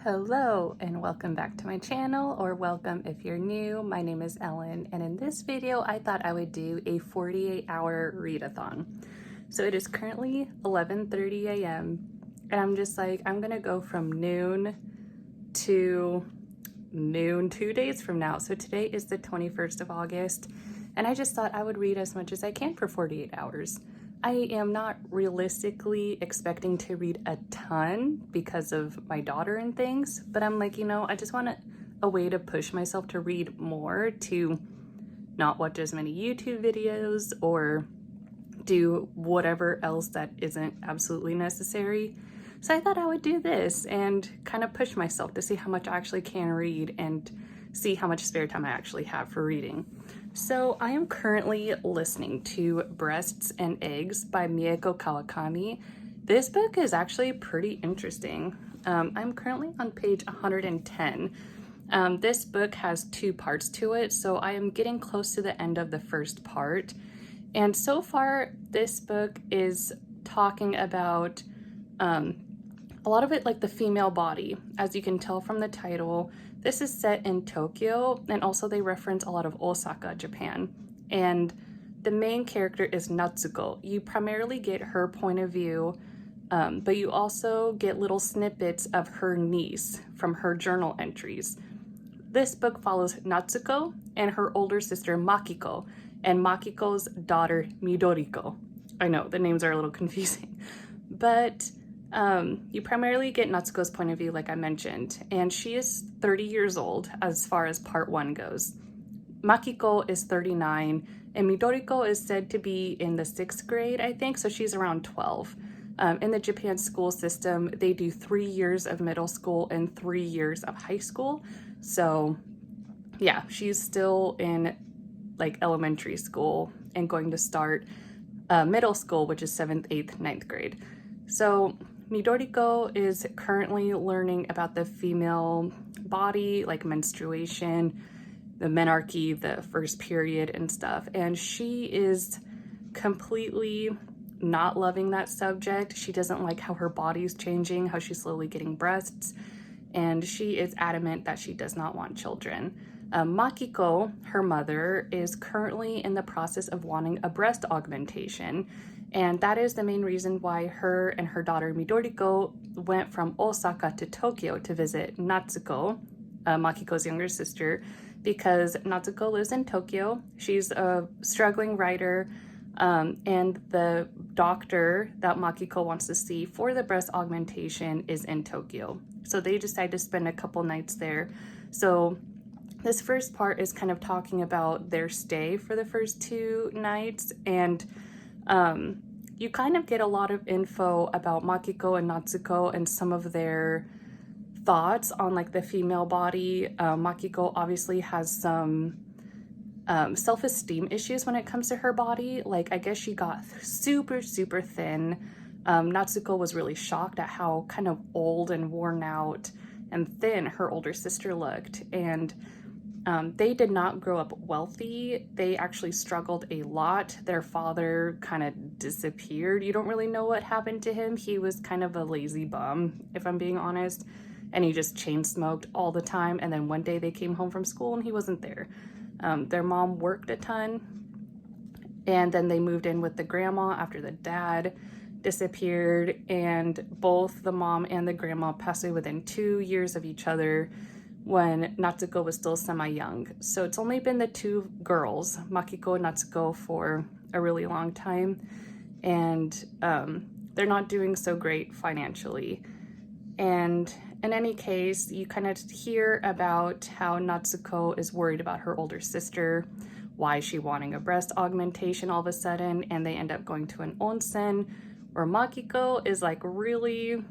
Hello and welcome back to my channel, or welcome if you're new. My name is Ellen, and in this video I thought I would do a 48-hour readathon. So it is currently 11:30 a.m. and I'm just like, I'm gonna go from noon to noon 2 days from now. So today is the 21st of August, and I just thought I would read as much as I can for 48 hours. I am not realistically expecting to read a ton because of my daughter and things, but I'm like, I just want a way to push myself to read more, to not watch as many YouTube videos or do whatever else that isn't absolutely necessary. So I thought I would do this and kind of push myself to see how much I actually can read and see how much spare time I actually have for reading. So I am currently listening to Breasts and Eggs by Mieko Kawakami. This book is actually pretty interesting. I'm currently on page 110. This book has 2 parts to it, so I am getting close to the end of the first part. And so far, this book is talking about a lot of it like the female body. As you can tell from the title, this is set in Tokyo, and also they reference a lot of Osaka, Japan. And the main character is Natsuko. You primarily get her point of view, but you also get little snippets of her niece from her journal entries. This book follows Natsuko and her older sister Makiko, and Makiko's daughter Midoriko. I know, the names are a little confusing, but you primarily get Natsuko's point of view, like I mentioned, and she is 30 years old as far as part 1 goes. Makiko is 39, and Midoriko is said to be in the 6th grade, I think, so she's around 12. In the Japan school system, they do 3 years of middle school and 3 years of high school. So yeah, she's still in like elementary school and going to start middle school, which is 7th, 8th, 9th grade. So Midoriko is currently learning about the female body, like menstruation, the menarche, the first period and stuff. And she is completely not loving that subject. She doesn't like how her body's changing, how she's slowly getting breasts, and she is adamant that she does not want children. Makiko, her mother, is currently in the process of wanting a breast augmentation, and that is the main reason why her and her daughter Midoriko went from Osaka to Tokyo to visit Natsuko, Makiko's younger sister, because Natsuko lives in Tokyo. She's a struggling writer, and the doctor that Makiko wants to see for the breast augmentation is in Tokyo. So they decide to spend a couple nights there. So this first part is kind of talking about their stay for the first 2 nights, and you kind of get a lot of info about Makiko and Natsuko and some of their thoughts on like the female body. Makiko obviously has some self-esteem issues when it comes to her body. Like, I guess she got super thin. Natsuko was really shocked at how kind of old and worn out and thin her older sister looked, and they did not grow up wealthy. They actually struggled a lot. Their father kind of disappeared. You don't really know what happened to him. He was kind of a lazy bum, if I'm being honest, and he just chain smoked all the time. And then one day they came home from school and he wasn't there. Their mom worked a ton, and then they moved in with the grandma after the dad disappeared, and both the mom and the grandma passed away within 2 years of each other when Natsuko was still semi-young. So it's only been the 2 girls, Makiko and Natsuko, for a really long time, and they're not doing so great financially. And in any case, you kind of hear about how Natsuko is worried about her older sister. Why is she wanting a breast augmentation all of a sudden? And they end up going to an onsen where Makiko is like really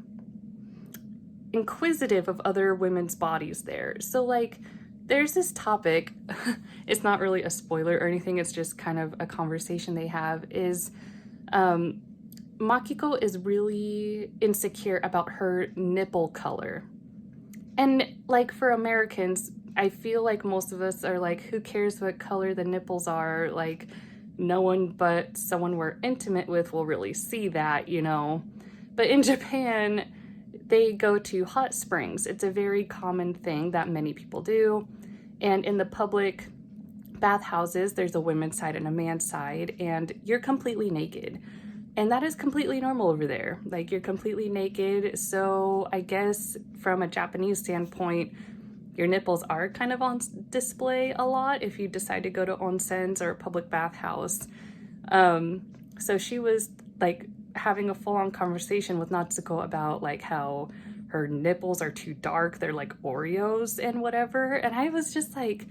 inquisitive of other women's bodies there. So like there's this topic, it's not really a spoiler or anything, it's just kind of a conversation they have, is Makiko is really insecure about her nipple color. And like for Americans, I feel like most of us are like, who cares what color the nipples are? Like, no one but someone we're intimate with will really see that, But in Japan, they go to hot springs. It's a very common thing that many people do. And in the public bathhouses, there's a women's side and a man's side, and you're completely naked. And that is completely normal over there. Like, you're completely naked. So I guess from a Japanese standpoint, your nipples are kind of on display a lot if you decide to go to onsens or a public bathhouse. So she was like having a full-on conversation with Natsuko about like how her nipples are too dark, they're like Oreos and whatever. And I was just like,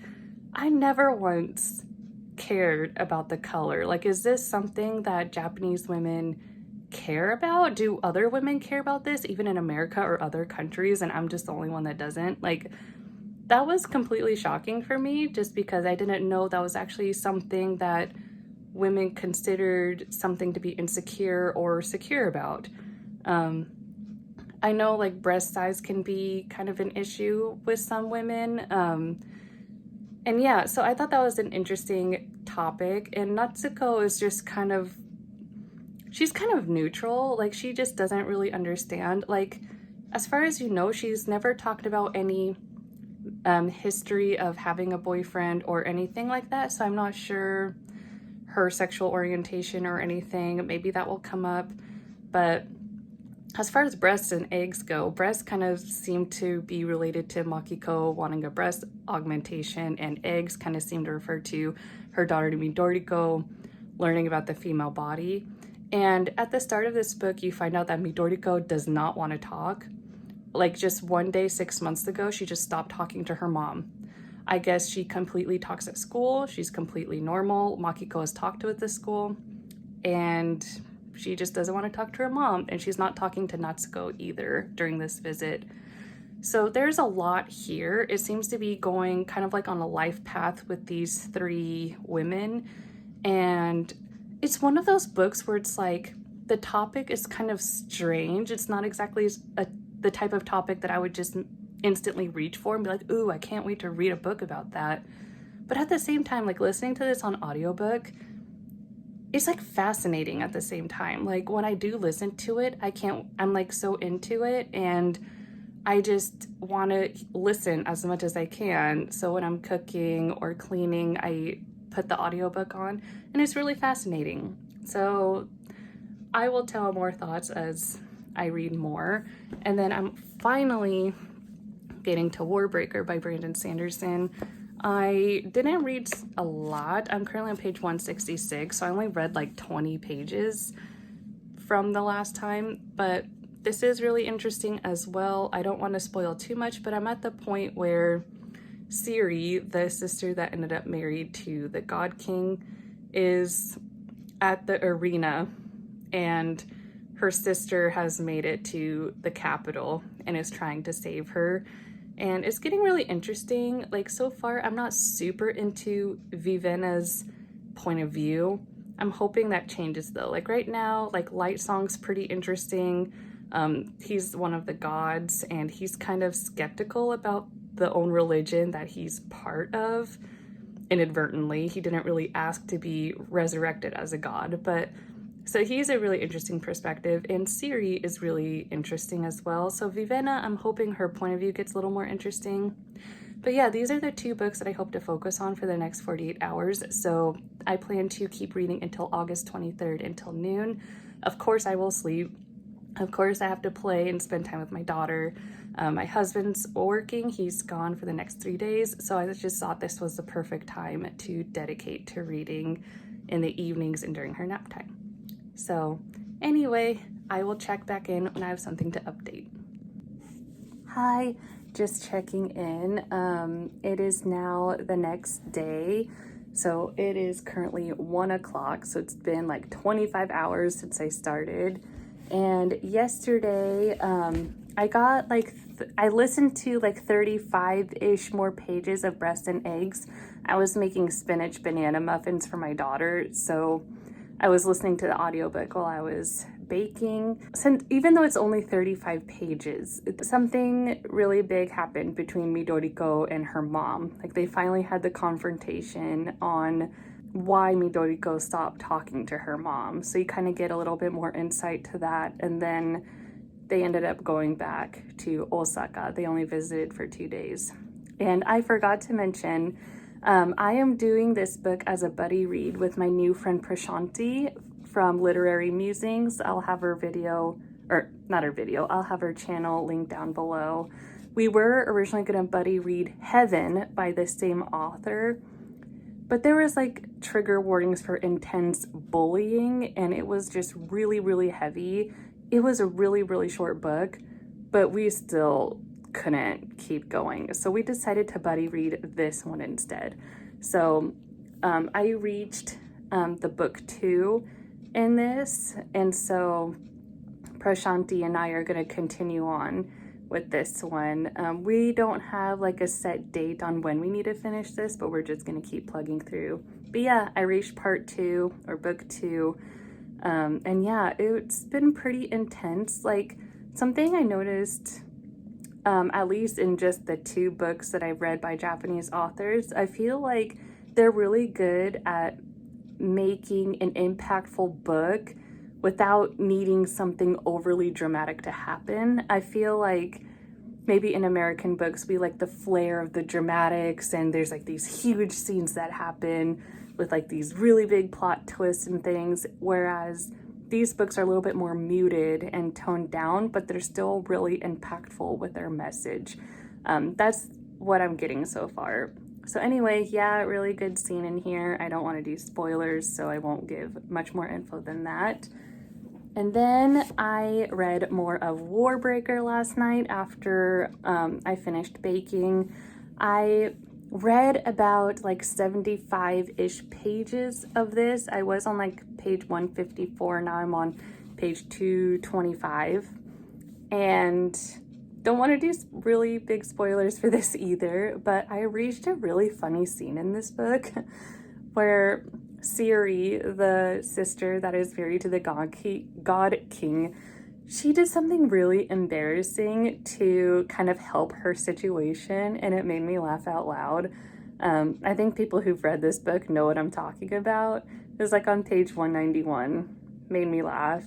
I never once cared about the color. Like, is this something that Japanese women care about? Do other women care about this, even in America or other countries, and I'm just the only one that doesn't? Like, that was completely shocking for me, just because I didn't know that was actually something that women considered something to be insecure or secure about. I know like breast size can be kind of an issue with some women. And yeah, so I thought that was an interesting topic. And Natsuko is just kind of, she's kind of neutral. Like, she just doesn't really understand. Like, as far as you know, she's never talked about any history of having a boyfriend or anything like that. So I'm not sure her sexual orientation or anything. Maybe that will come up. But as far as breasts and eggs go, breasts kind of seem to be related to Makiko wanting a breast augmentation, and eggs kind of seem to refer to her daughter Midoriko learning about the female body. And at the start of this book, you find out that Midoriko does not want to talk. Like, just one day 6 months ago, she just stopped talking to her mom. I guess she completely talks at school. She's completely normal. Makiko has talked to at the school, and she just doesn't want to talk to her mom, and she's not talking to Natsuko either during this visit. So there's a lot here. It seems to be going kind of like on a life path with these three women, and it's one of those books where it's like the topic is kind of strange. It's not exactly the type of topic that I would just instantly reach for and be like, ooh, I can't wait to read a book about that. But at the same time, like, listening to this on audiobook, it's like fascinating at the same time. Like, when I do listen to it, I'm like so into it, and I just want to listen as much as I can. So when I'm cooking or cleaning, I put the audiobook on, and it's really fascinating. So I will tell more thoughts as I read more. And then I'm finally getting to Warbreaker by Brandon Sanderson. I didn't read a lot. I'm currently on page 166, so I only read like 20 pages from the last time, but this is really interesting as well. I don't want to spoil too much, but I'm at the point where Siri, the sister that ended up married to the God King, is at the arena, and her sister has made it to the capital and is trying to save her. And it's getting really interesting. Like, so far, I'm not super into Vivenna's point of view. I'm hoping that changes though. Like, right now, like, Light Song's pretty interesting. He's one of the gods, and he's kind of skeptical about the own religion that he's part of inadvertently. He didn't really ask to be resurrected as a god, but so he's a really interesting perspective, and Siri is really interesting as well. So Vivenna, I'm hoping her point of view gets a little more interesting. But yeah, these are the two books that I hope to focus on for the next 48 hours. So I plan to keep reading until August 23rd until noon. Of course, I will sleep. Of course, I have to play and spend time with my daughter. My husband's working. He's gone for the next 3 days. So I just thought this was the perfect time to dedicate to reading in the evenings and during her nap time. So anyway, I will check back in when I have something to update. Hi, just checking in. It is now the next day. So it is currently 1 o'clock. So it's been like 25 hours since I started. And yesterday, I got like, I listened to like 35-ish more pages of Breast and Eggs. I was making spinach banana muffins for my daughter. So I was listening to the audiobook while I was baking. Since, even though it's only 35 pages, something really big happened between Midoriko and her mom. Like, they finally had the confrontation on why Midoriko stopped talking to her mom. So you kind of get a little bit more insight to that. And then they ended up going back to Osaka. They only visited for 2 days. And I forgot to mention, I am doing this book as a buddy read with my new friend Prashanti from Literary Musings. I'll have her video, or not her video, I'll have her channel linked down below. We were originally going to buddy read Heaven by the same author, but there was like trigger warnings for intense bullying, and it was just really, really heavy. It was a really, really short book, but we still couldn't keep going. So we decided to buddy read this one instead. So I reached the book 2 in this, and so Prashanti and I are going to continue on with this one. We don't have like a set date on when we need to finish this, but we're just going to keep plugging through. But yeah, I reached part 2 or book 2. And yeah, it's been pretty intense. Like, something I noticed, at least in just the 2 books that I've read by Japanese authors, I feel like they're really good at making an impactful book without needing something overly dramatic to happen. I feel like maybe in American books, we like the flair of the dramatics, and there's like these huge scenes that happen with like these really big plot twists and things, whereas these books are a little bit more muted and toned down, but they're still really impactful with their message. That's what I'm getting so far. So anyway, yeah, really good scene in here. I don't want to do spoilers, so I won't give much more info than that. And then I read more of Warbreaker last night after I finished baking. I read about like 75-ish pages of this. I was on like page 154, now I'm on page 225. And don't want to do really big spoilers for this either, but I reached a really funny scene in this book where Siri, the sister that is married to the God King, she did something really embarrassing to kind of help her situation, and it made me laugh out loud. I think people who've read this book know what I'm talking about. It was like on page 191, made me laugh.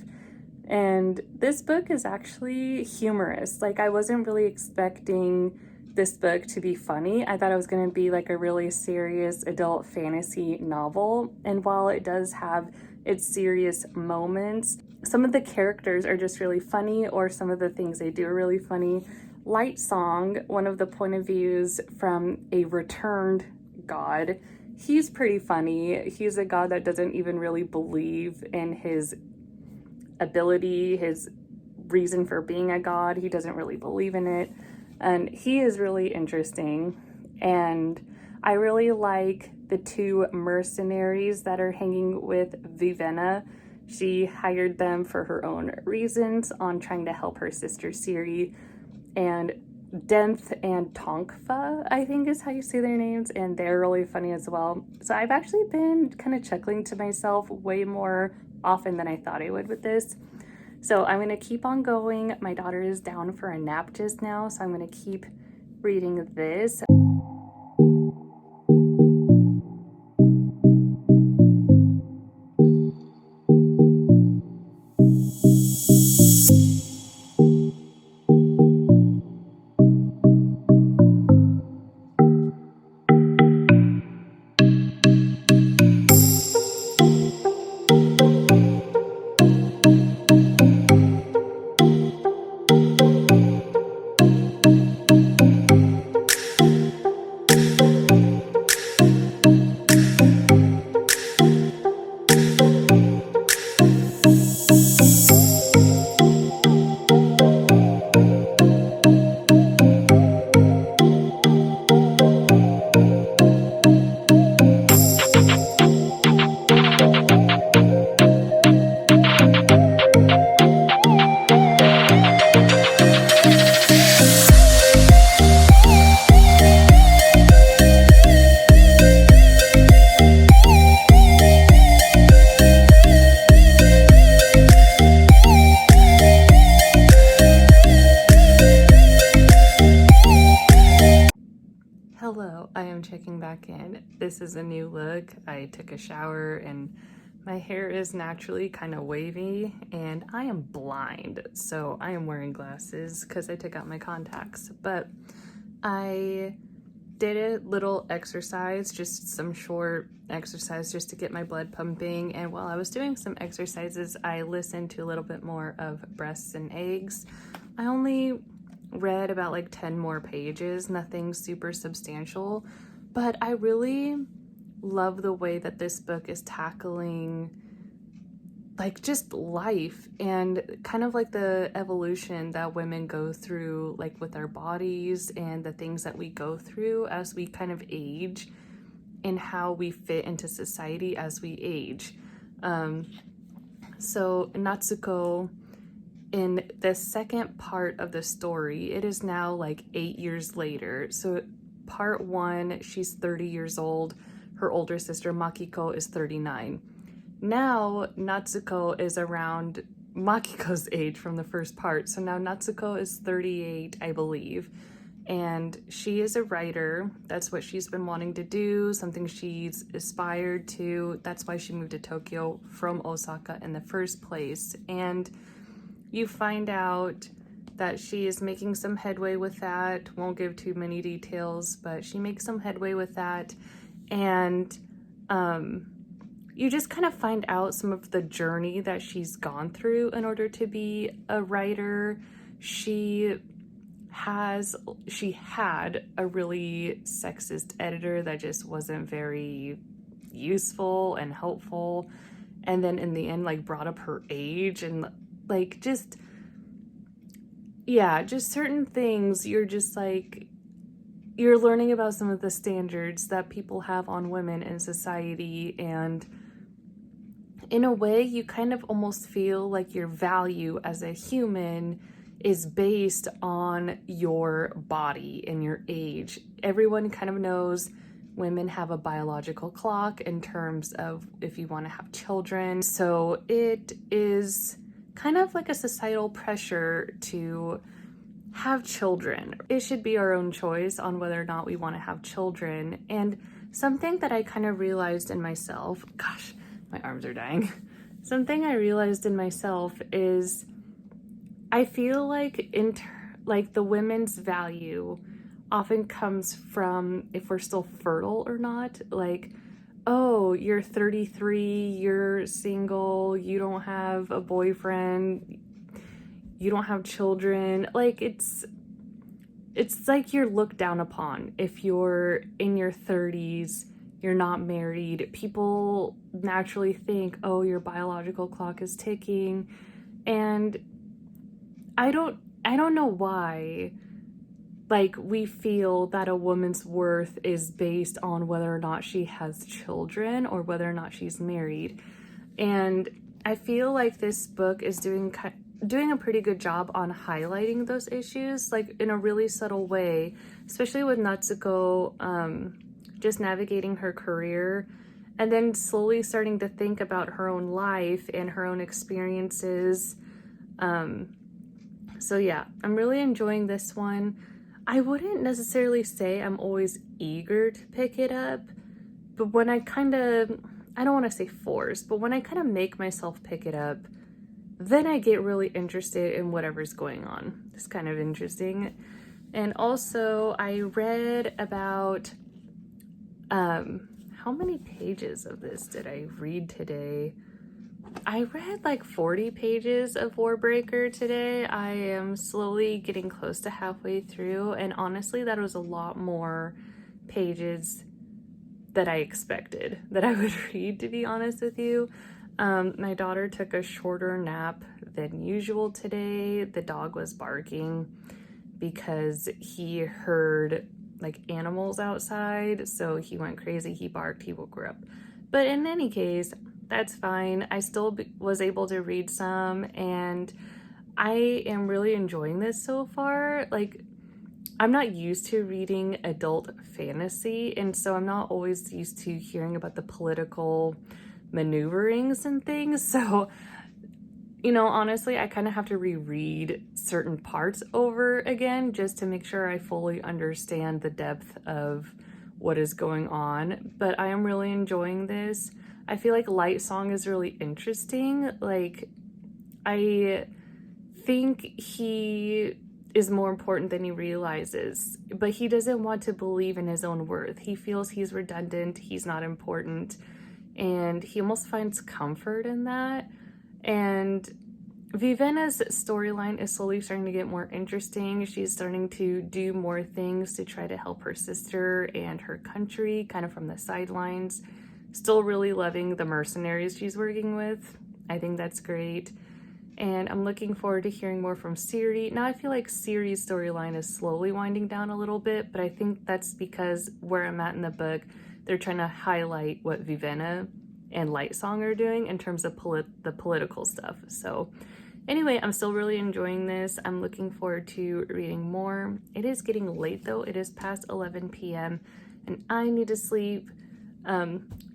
And this book is actually humorous. Like, I wasn't really expecting this book to be funny. I thought it was going to be like a really serious adult fantasy novel. And while it does have its serious moments, some of the characters are just really funny, or some of the things they do are really funny. Light Song, one of the point of views from a returned god, he's pretty funny. He's a god that doesn't even really believe in his ability, his reason for being a god. He doesn't really believe in it. And he is really interesting. And I really like the 2 mercenaries that are hanging with Vivenna. She hired them for her own reasons on trying to help her sister Siri. And Denth and Tonkfa, I think is how you say their names, and they're really funny as well. So I've actually been kind of chuckling to myself way more often than I thought I would with this. So I'm going to keep on going. My daughter is down for a nap just now, so I'm going to keep reading this. Hello, I am checking back in. This is a new look. I took a shower and My hair is naturally kind of wavy and I am blind, so I am wearing glasses because I took out my contacts. But I did a little exercise, just some short exercise just to get my blood pumping. And while I was doing some exercises, I listened to a little bit more of Breasts and Eggs. I only read about like 10 more pages, nothing super substantial, but I really love the way that this book is tackling like just life and kind of like the evolution that women go through, like with our bodies and the things that we go through as we kind of age and how we fit into society as we age. So Natsuko, in the second part of the story, it is now like 8 years later. So part 1, she's 30 years old. Her older sister Makiko is 39. Now Natsuko is around Makiko's age from the first part. So now Natsuko is 38, I believe. And she is a writer. That's what she's been wanting to do, something she's aspired to. That's why she moved to Tokyo from Osaka in the first place. And you find out that she is making some headway with that. Won't give too many details, but she makes some headway with that. And you just kind of find out some of the journey that she's gone through in order to be a writer. She had a really sexist editor that just wasn't very useful and helpful. And then in the end, like brought up her age and like just certain things. You're just like, you're learning about some of the standards that people have on women in society, and in a way you kind of almost feel like your value as a human is based on your body and your age. Everyone kind of knows women have a biological clock in terms of if you want to have children. So it is kind of like a societal pressure to have children. It should be our own choice on whether or not we want to have children. And something that I kind of realized in myself, gosh, my arms are dying. Something I realized in myself is I feel like the women's value often comes from if we're still fertile or not. Like, oh, you're 33, you're single, you don't have a boyfriend, you don't have children. Like it's like you're looked down upon if you're in your 30s, you're not married. People naturally think, oh, your biological clock is ticking. And I don't know why like we feel that a woman's worth is based on whether or not she has children or whether or not she's married. And I feel like this book is doing a pretty good job on highlighting those issues, like in a really subtle way, especially with Natsuko just navigating her career and then slowly starting to think about her own life and her own experiences. So yeah, I'm really enjoying this one. I wouldn't necessarily say I'm always eager to pick it up, but when I don't want to say force, but when I kind of make myself pick it up, then I get really interested in whatever's going on. It's kind of interesting. And also I read about, how many pages of this did I read today? I read like 40 pages of Warbreaker today. I am slowly getting close to halfway through, and honestly, that was a lot more pages that I expected that I would read, to be honest with you. My daughter took a shorter nap than usual today. The dog was barking because he heard like animals outside, so he went crazy, he barked, he woke her up. But in any case, that's fine. I still was able to read some, and I am really enjoying this so far. Like, I'm not used to reading adult fantasy, and so I'm not always used to hearing about the political maneuverings and things. So, you know, honestly, I kind of have to reread certain parts over again just to make sure I fully understand the depth of what is going on. But I am really enjoying this. I feel like Light Song is really interesting. Like, I think he is more important than he realizes, but he doesn't want to believe in his own worth. He feels he's redundant, he's not important, and he almost finds comfort in that. And Vivenna's storyline is slowly starting to get more interesting. She's starting to do more things to try to help her sister and her country, kind of from the sidelines. Still really loving the mercenaries she's working with. I think that's great. And I'm looking forward to hearing more from Ciri. Now I feel like Ciri's storyline is slowly winding down a little bit, but I think that's because where I'm at in the book, they're trying to highlight what Vivenna and Lightsong are doing in terms of the political stuff. So anyway, I'm still really enjoying this. I'm looking forward to reading more. It is getting late though. It is past 11 p.m. and I need to sleep.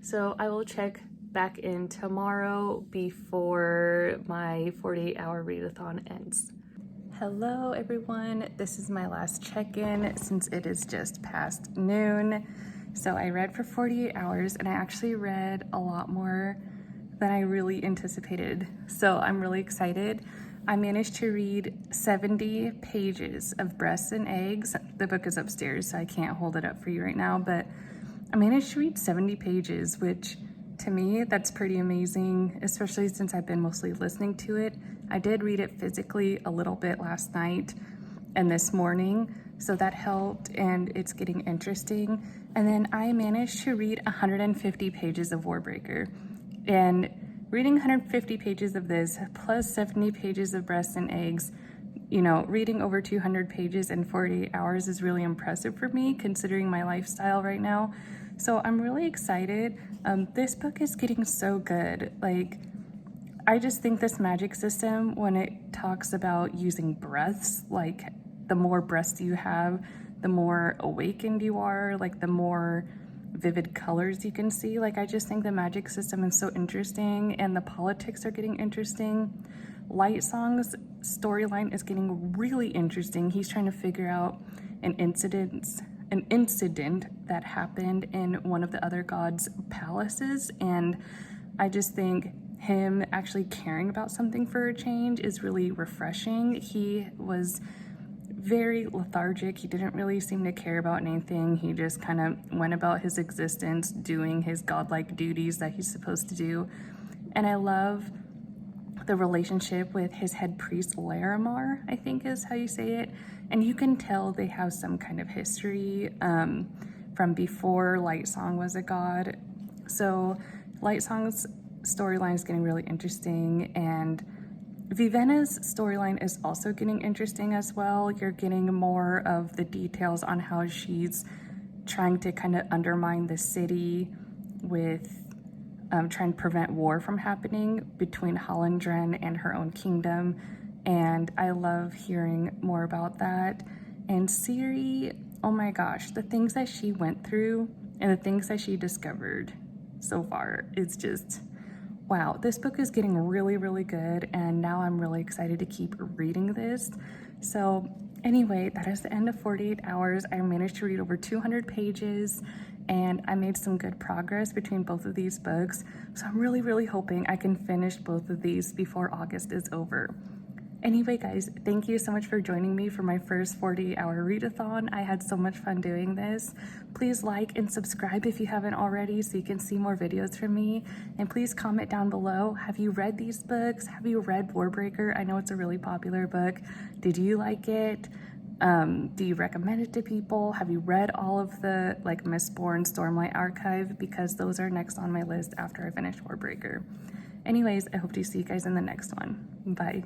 So I will check back in tomorrow before my 48-hour readathon ends. Hello everyone, this is my last check-in since it is just past noon. So I read for 48 hours and I actually read a lot more than I really anticipated. So I'm really excited. I managed to read 70 pages of Breasts and Eggs. The book is upstairs, so I can't hold it up for you right now, but I managed to read 70 pages, which to me, that's pretty amazing, especially since I've been mostly listening to it. I did read it physically a little bit last night and this morning, so that helped, and it's getting interesting. And then I managed to read 150 pages of Warbreaker. And reading 150 pages of this, plus 70 pages of Breasts and Eggs, you know, reading over 200 pages in 48 hours is really impressive for me, considering my lifestyle right now. So I'm really excited. This book is getting so good. Like, I just think this magic system, when it talks about using breaths, like the more breaths you have, the more awakened you are, like the more vivid colors you can see. Like, I just think the magic system is so interesting, and the politics are getting interesting. Lightsong's storyline is getting really interesting. He's trying to figure out an incident that happened in one of the other gods' palaces, and I just think him actually caring about something for a change is really refreshing. He was very lethargic. He didn't really seem to care about anything. He just kind of went about his existence doing his godlike duties that he's supposed to do. And I love the relationship with his head priest, Larimar, I think is how you say it. And you can tell they have some kind of history from before Lightsong was a god. So Lightsong's storyline is getting really interesting, and Vivenna's storyline is also getting interesting as well. You're getting more of the details on how she's trying to kind of undermine the city with trying to prevent war from happening between Hollendren and her own kingdom. And I love hearing more about that. And Ciri, oh my gosh, the things that she went through and the things that she discovered so far, it's just, wow. This book is getting really, really good, and now I'm really excited to keep reading this. So anyway, that is the end of 48 hours. I managed to read over 200 pages, and I made some good progress between both of these books. So I'm really, really hoping I can finish both of these before August is over. Anyway, guys, thank you so much for joining me for my first 48-hour readathon. I had so much fun doing this. Please like and subscribe if you haven't already so you can see more videos from me. And please comment down below, have you read these books? Have you read Warbreaker? I know it's a really popular book. Did you like it? Do you recommend it to people? Have you read all of the Mistborn, Stormlight Archive? Because those are next on my list after I finish Warbreaker. Anyways, I hope to see you guys in the next one. Bye.